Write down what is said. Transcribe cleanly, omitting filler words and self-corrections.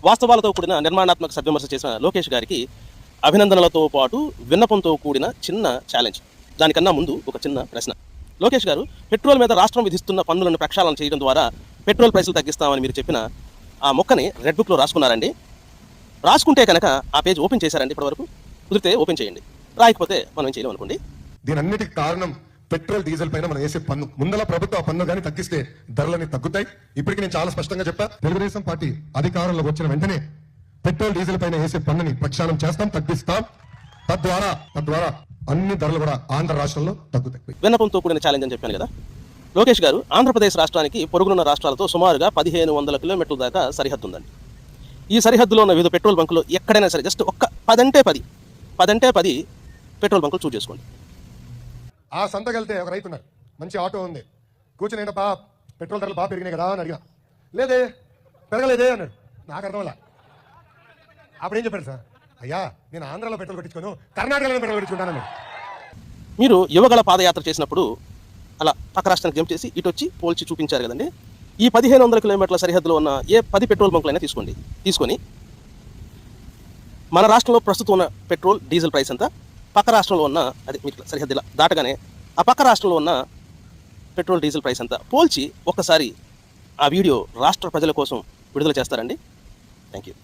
వాస్తవాలతో కూడిన నిర్మాణాత్మక సద్విమర్శ చేసిన లోకేష్ గారికి అభినందనలతో పాటు విన్నపంతో కూడిన చిన్న ఛాలెంజ్. దానికన్నా ముందు ఒక చిన్న ప్రశ్న. లోకేష్ గారు, పెట్రోల్ మీద రాష్ట్రం విధిస్తున్న పన్నులను ప్రక్షాళన చేయడం ద్వారా పెట్రోల్ ప్రైసులు తగ్గిస్తామని మీరు చెప్పిన ఆ మొక్కని రెడ్ బుక్లో రాసుకున్నారండి? రాసుకుంటే కనుక ఆ పేజ్ ఓపెన్ చేశారండి ఇప్పటివరకు? కుదిరితే ఓపెన్ చేయండి, రాయకపోతే మనం ఏం చేయలేం అనుకోండి. దీని అన్నిటికి కారణం పెట్రోల్ డీజిల్ పైన మనం వేసే పన్ను. ముందల ప్రభుత్వ పన్ను కానీ తగ్గిస్తే ధరలన్నీ తగ్గుతాయి. ఇప్పటికి నేను చాలా స్పష్టంగా చెప్పా, తెలుగుదేశం పార్టీ అధికారంలోకి వచ్చిన వెంటనే పెట్రోల్ డీజిల్ పైన వేసే పన్నుని ప్రక్షాళన చేస్తాం, తగ్గిస్తాం. తద్వారా అన్ని ధరలు కూడా ఆంధ్ర రాష్ట్రంలో తగ్గుతాయి. విన్నపంతో కూడిన ఛాలెంజ్ అని చెప్పాను కదా. లోకేష్ గారు, ఆంధ్రప్రదేశ్ రాష్ట్రానికి పొరుగునున్న రాష్ట్రాలతో సుమారుగా 1500 కిలోమీటర్ల దాకా సరిహద్దు ఉందండి. ఈ సరిహద్దులో ఉన్న వివిధ పెట్రోల్ బంకులు ఎక్కడైనా సరే జస్ట్ ఒక్క 10 పెట్రోల్ బంకులు చూస్ చేసుకోండి. ఆ సంతకెళ్తే ఒక రైతు ఉన్నారు, మంచి ఆటో ఉంది, కూర్చుని ఏంటప్పా పెట్రోల్ ధరలు బాగా పెరిగినాయి కదా అని అడిగా. లేదే, పెరగలేదే అన్నాడు. నాకు అర్థం అలా. అప్పుడు ఏం చెప్పాడు సార్, అయ్యా నేను ఆంధ్రాలో పెట్రోల్ కొట్టించుకోను, కర్ణాటకలో పెట్రోల్ కొట్టించుకుంటాను. మీరు యువగల పాదయాత్ర చేసినప్పుడు అలా పక్క రాష్ట్రానికి జంప్ చేసి ఇటు వచ్చి పోల్చి చూపించారు కదండి. ఈ 1500 కిలోమీటర్ల సరిహద్దులో ఉన్న ఏ 10 పెట్రోల్ బంకులైనా తీసుకొని మన రాష్ట్రంలో ప్రస్తుతం ఉన్న పెట్రోల్ డీజిల్ ప్రైస్ అంతా, పక్క రాష్ట్రంలో ఉన్న అది మీకు సరిహద్దు ఇలా దాటగానే ఆ పక్క రాష్ట్రంలో ఉన్న పెట్రోల్ డీజిల్ ప్రైస్ అంతా పోల్చి ఒక్కసారి ఆ వీడియో రాష్ట్ర ప్రజల కోసం విడుదల చేస్తారండి. Thank you.